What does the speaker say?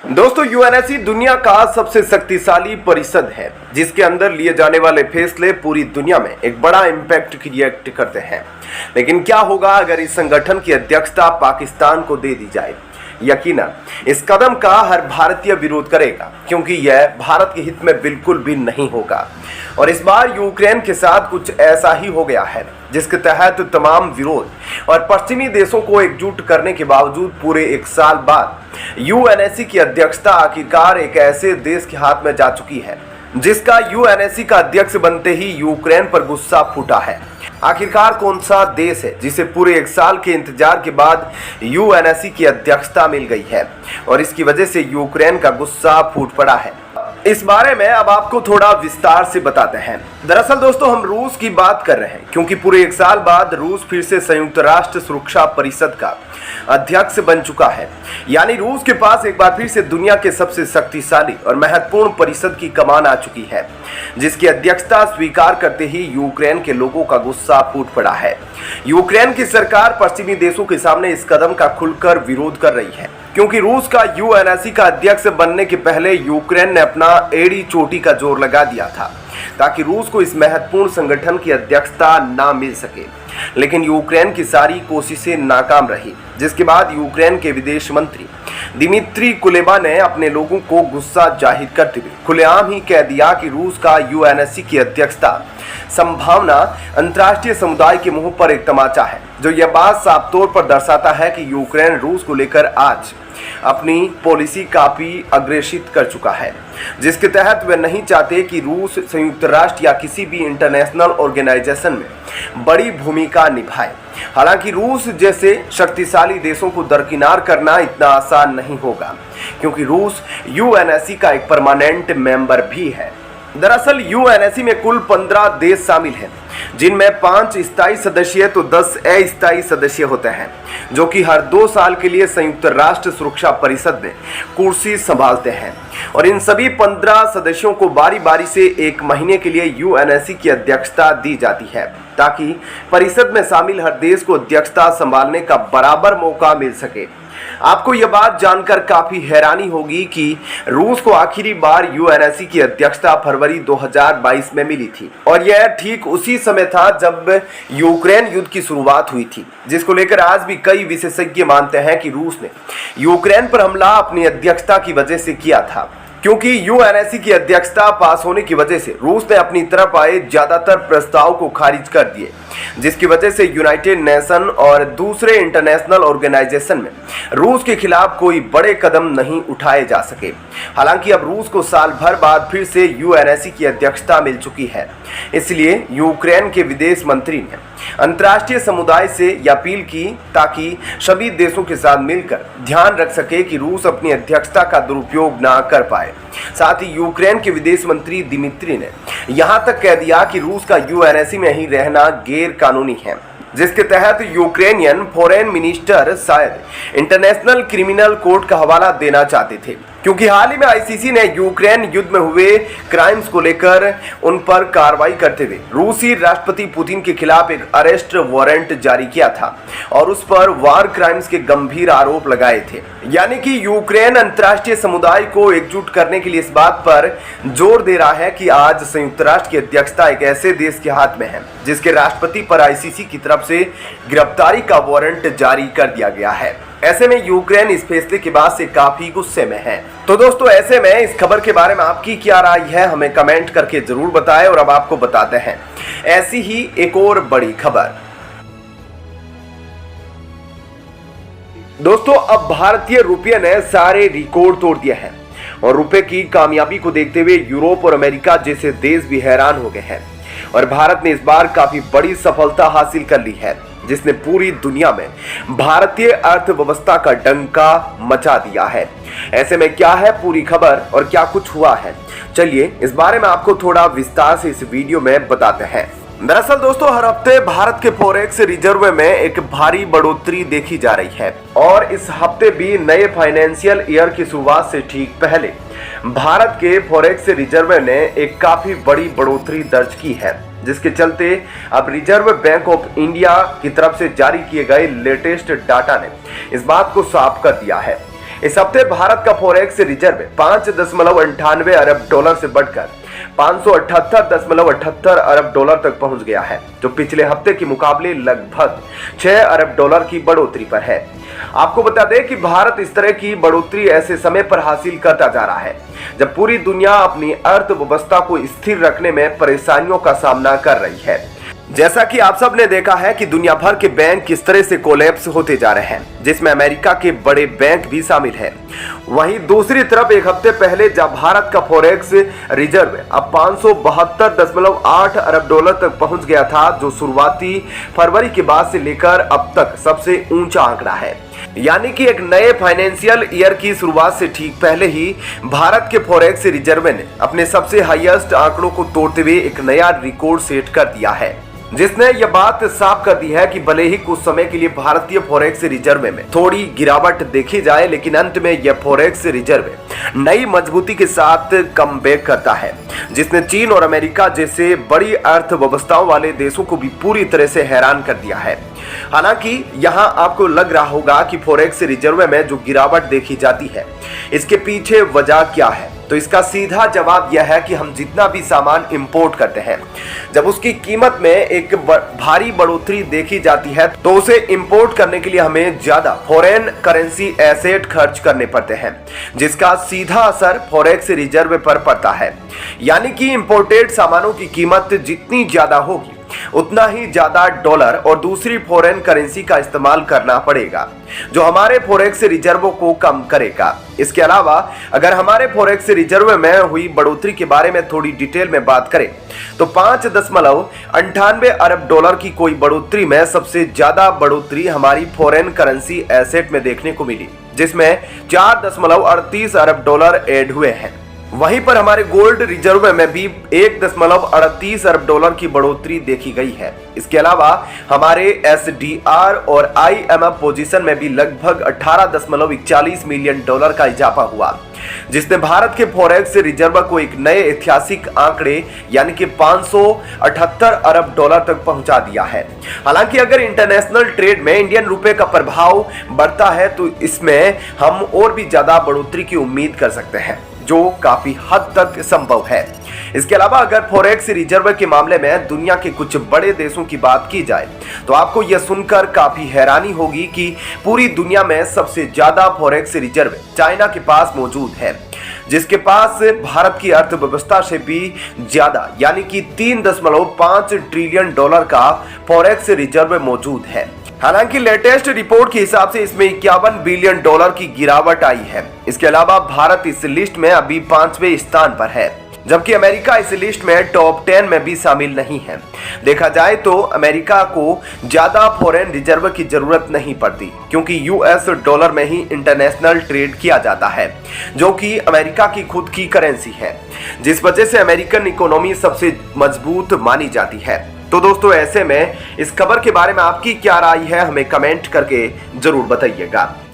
दोस्तों, यूएनएससी दुनिया का सबसे शक्तिशाली परिषद है जिसके अंदर लिए जाने वाले फैसले पूरी दुनिया में एक बड़ा इम्पैक्ट क्रिएट करते हैं। लेकिन क्या होगा अगर इस संगठन की अध्यक्षता पाकिस्तान को दे दी जाए? यकीनन इस कदम का हर भारतीय विरोध करेगा, क्योंकि यह भारत के हित में बिल्कुल भी नहीं होगा। और इस बार यूक्रेन के साथ कुछ ऐसा ही हो गया है जिसके तहत तमाम विरोध और पश्चिमी देशों को एकजुट करने के बावजूद पूरे एक साल बाद यूएनएससी की अध्यक्षता आखिरकार एक ऐसे देश के हाथ में जा चुकी है जिसका यूएनएससी का अध्यक्ष बनते ही यूक्रेन पर गुस्सा फूटा है। आखिरकार कौन सा देश है जिसे पूरे एक साल के इंतजार के बाद यूएनएससी की अध्यक्षता मिल गई है और इसकी वजह से यूक्रेन का गुस्सा फूट पड़ा है? इस बारे में अब आपको थोड़ा विस्तार से बताते हैं। दरअसल दोस्तों, हम रूस की बात कर रहे हैं क्योंकि पूरे एक साल बाद रूस फिर से संयुक्त राष्ट्र सुरक्षा परिषद का अध्यक्ष बन चुका है। यानी रूस के पास एक बार फिर से दुनिया के सबसे शक्तिशाली और महत्वपूर्ण परिषद की कमान आ चुकी है, जिसकी अध्यक्षता स्वीकार करते ही यूक्रेन के लोगों का गुस्सा फूट पड़ा है। यूक्रेन की सरकार पश्चिमी देशों के सामने इस कदम का खुलकर विरोध कर रही है, क्योंकि रूस का यूएनएससी का अध्यक्ष बनने के पहले यूक्रेन ने अपना एड़ी चोटी का जोर लगा दिया था ताकि रूस को इस महत्वपूर्ण संगठन की अध्यक्षता ना मिल सके। लेकिन यूक्रेन की सारी कोशिशें नाकाम रही, जिसके बाद यूक्रेन के विदेश मंत्री दिमित्री कुलेबा ने अपने लोगों को गुस्सा जाहिर करते हुए खुलेआम ही कह दिया कि रूस का यूएनएससी की अध्यक्षता संभावना अंतर्राष्ट्रीय समुदाय के मुंह पर एक तमाचा है, जो यह बात साफ तौर पर दर्शाता है कि यूक्रेन रूस को लेकर आज अपनी पॉलिसी काफी अग्रेसित कर चुका है, जिसके तहत वे नहीं चाहते कि रूस संयुक्त राष्ट्र या किसी भी इंटरनेशनल ऑर्गेनाइजेशन में बड़ी भूमिका निभाए। हालांकि रूस जैसे शक्तिशाली देशों को दरकिनार करना इतना आसान नहीं होगा, क्योंकि रूस यूएनएससी का एक परमानेंट मेंबर भी है। दरअसल यूएनएससी में कुल 15 देश शामिल हैं, जिनमें 5 स्थायी सदस्य तो 10 अस्थायी सदस्य होते हैं, जो कि हर 2 साल के लिए संयुक्त राष्ट्र सुरक्षा परिषद में कुर्सी संभालते हैं। और इन सभी 15 सदस्यों को बारी बारी से 1 महीने के लिए यूएनएससी की अध्यक्षता दी जाती है, ताकि परिषद में शामिल हर देश को अध्यक्षता संभालने का बराबर मौका मिल सके। आपको यह बात जानकर काफी हैरानी होगी कि रूस को आखिरी बार यूएनएससी की अध्यक्षता फरवरी 2022 में मिली थी, और यह ठीक उसी समय था जब यूक्रेन युद्ध की शुरुआत हुई थी, जिसको लेकर आज भी कई विशेषज्ञ मानते हैं कि रूस ने यूक्रेन पर हमला अपनी अध्यक्षता की वजह से किया था, क्योंकि यूएनएससी की अध्यक्षता पास होने की वजह से रूस ने अपनी तरफ आए ज्यादातर प्रस्ताव को खारिज कर दिए, जिसकी वजह से यूनाइटेड नेशन और दूसरे इंटरनेशनल ऑर्गेनाइजेशन में रूस के खिलाफ कोई बड़े कदम नहीं उठाए जा सके। हालांकि अब रूस को साल भर बाद फिर से यूएनएससी की अध्यक्षता मिल चुकी है, इसलिए यूक्रेन के विदेश मंत्री ने अंतर्राष्ट्रीय समुदाय से यह अपील की ताकि सभी देशों के साथ मिलकर ध्यान रख सके कि रूस अपनी अध्यक्षता का दुरुपयोग ना कर पाए। साथ ही यूक्रेन के विदेश मंत्री दिमित्री ने यहां तक कह दिया कि रूस का यूएनएससी में ही रहना गैर कानूनी है, जिसके तहत यूक्रेनियन फॉरेन मिनिस्टर शायद इंटरनेशनल क्रिमिनल कोर्ट का हवाला देना चाहते थे, क्योंकि हाल ही में आईसीसी ने यूक्रेन युद्ध में हुए क्राइम्स को लेकर उन पर कार्रवाई करते हुए रूसी राष्ट्रपति पुतिन के खिलाफ एक अरेस्ट वारंट जारी किया था और उस पर वार क्राइम्स के गंभीर आरोप लगाए थे। यानी कि यूक्रेन अंतर्राष्ट्रीय समुदाय को एकजुट करने के लिए इस बात पर जोर दे रहा है कि आज संयुक्त राष्ट्र की अध्यक्षता एक ऐसे देश के हाथ में है जिसके राष्ट्रपति पर आईसीसी की तरफ से गिरफ्तारी का वारंट जारी कर दिया गया है। ऐसे में यूक्रेन इस फैसले के बाद से काफी गुस्से में है। तो दोस्तों, ऐसे में इस खबर के बारे में आपकी क्या राय है, हमें कमेंट करके जरूर बताएं। और अब आपको बताते हैं ऐसी ही एक और बड़ी खबर। दोस्तों, अब भारतीय रुपये ने सारे रिकॉर्ड तोड़ दिए हैं और रुपए की कामयाबी को देखते हुए यूरोप और अमेरिका जैसे देश भी हैरान हो गए हैं। और भारत ने इस बार काफी बड़ी सफलता हासिल कर ली है, जिसने पूरी दुनिया में भारतीय अर्थव्यवस्था का डंका मचा दिया है। ऐसे में क्या है पूरी खबर और क्या कुछ हुआ है, चलिए इस बारे में आपको थोड़ा विस्तार से इस वीडियो में बताते हैं। दरअसल दोस्तों, हर हफ्ते भारत के फॉरेक्स रिजर्व में एक भारी बढ़ोतरी देखी जा रही है और इस हफ्ते भी नए फाइनेंशियल ईयर की शुरुआत से ठीक पहले भारत के फॉरेक्स रिजर्व ने एक काफी बड़ी बढ़ोतरी दर्ज की है, जिसके चलते अब रिजर्व बैंक ऑफ इंडिया की तरफ से जारी किए गए लेटेस्ट डाटा ने इस बात को साफ कर दिया है। इस हफ्ते भारत का फॉरेक्स रिजर्व 5.98 अरब डॉलर से बढ़कर 578.78 अरब डॉलर तक पहुंच गया है, जो पिछले हफ्ते के मुकाबले लगभग 6 अरब डॉलर की बढ़ोतरी पर है। आपको बता दें कि भारत इस तरह की बढ़ोतरी ऐसे समय पर हासिल करता जा रहा है जब पूरी दुनिया अपनी अर्थव्यवस्था को स्थिर रखने में परेशानियों का सामना कर रही है। जैसा कि आप सब ने देखा है कि दुनिया भर के बैंक किस तरह से कोलैप्स होते जा रहे हैं, जिसमें अमेरिका के बड़े बैंक भी शामिल हैं। वहीं दूसरी तरफ एक हफ्ते पहले जब भारत का फॉरेक्स रिजर्व अब 572.8 अरब डॉलर तक पहुंच गया था, जो शुरुआती फरवरी के बाद से लेकर अब तक सबसे ऊंचा आंकड़ा है। यानी कि एक नए फाइनेंशियल ईयर की शुरुआत से ठीक पहले ही भारत के फॉरेक्स रिजर्व ने अपने सबसे हाईएस्ट आंकड़ों को तोड़ते हुए एक नया रिकॉर्ड सेट कर दिया है, जिसने यह बात साफ कर दी है कि भले ही कुछ समय के लिए भारतीय फॉरेक्स रिजर्व में थोड़ी गिरावट देखी जाए, लेकिन अंत में यह फॉरेक्स रिजर्व नई मजबूती के साथ कमबैक करता है, जिसने चीन और अमेरिका जैसे बड़ी अर्थव्यवस्थाओं वाले देशों को भी पूरी तरह से हैरान कर दिया है। हालांकि यहां आपको लग रहा होगा कि फॉरेक्स रिजर्व में जो गिरावट देखी जाती है, इसके पीछे वजह क्या है, तो इसका सीधा जवाब यह है कि हम जितना भी सामान इंपोर्ट करते हैं, जब उसकी कीमत में एक भारी बढ़ोतरी देखी जाती है, तो उसे इंपोर्ट करने के लिए हमें ज्यादा फॉरेन करेंसी एसेट खर्च करने पड़ते हैं, जिसका सीधा असर फॉरेक्स रिजर्व पर पड़ता है। यानी कि इंपोर्टेड सामानों की कीमत जितनी ज्यादा होगी, उतना ही ज्यादा डॉलर और दूसरी फॉरेन करेंसी का इस्तेमाल करना पड़ेगा, जो हमारे फॉरेक्स रिजर्व को कम करेगा। इसके अलावा अगर हमारे फॉरेक्स रिजर्व में हुई बढ़ोतरी के बारे में थोड़ी डिटेल में बात करें, तो 5.98 अरब डॉलर की कोई बढ़ोतरी में सबसे ज्यादा बढ़ोतरी हमारी फॉरेन करेंसी एसेट में देखने को मिली, जिसमें 4.38 अरब डॉलर ऐड हुए हैं। वहीं पर हमारे गोल्ड रिजर्व में भी 1.38 अरब डॉलर की बढ़ोतरी देखी गई है। इसके अलावा हमारे SDR और IMF पोजीशन में भी लगभग 18.41 मिलियन डॉलर का इजाफा हुआ, जिसने भारत के फॉरेक्स रिजर्व को एक नए ऐतिहासिक आंकड़े यानी कि 578 अरब डॉलर तक पहुंचा दिया है। हालांकि अगर इंटरनेशनल ट्रेड में इंडियन रुपए का प्रभाव बढ़ता है, तो इसमें हम और भी ज्यादा बढ़ोतरी की उम्मीद कर सकते हैं, जो काफी हद तक संभव है। इसके अलावा अगर फॉरेक्स रिजर्व के मामले में दुनिया के कुछ बड़े देशों की बात की जाए, तो आपको यह सुनकर काफी हैरानी होगी कि पूरी दुनिया में सबसे ज्यादा फॉरेक्स रिजर्व चाइना के पास मौजूद है, जिसके पास भारत की अर्थव्यवस्था से भी ज्यादा यानी कि 3.5 ट्रिलियन डॉलर का फॉरेक्स रिजर्व मौजूद है। हालांकि लेटेस्ट रिपोर्ट के हिसाब से इसमें 51 बिलियन डॉलर की गिरावट आई है। इसके अलावा भारत इस लिस्ट में अभी 5वें स्थान पर है, जबकि अमेरिका इस लिस्ट में टॉप 10 में भी शामिल नहीं है। देखा जाए तो अमेरिका को ज्यादा फॉरेन रिजर्व की जरूरत नहीं पड़ती, क्योंकि US डॉलर में ही इंटरनेशनल ट्रेड किया जाता है, जो कि अमेरिका की खुद की करेंसी है, जिस वजह से अमेरिकन इकोनॉमी सबसे मजबूत मानी जाती है। तो दोस्तों, ऐसे में इस खबर के बारे में आपकी क्या राय है, हमें कमेंट करके जरूर बताइएगा।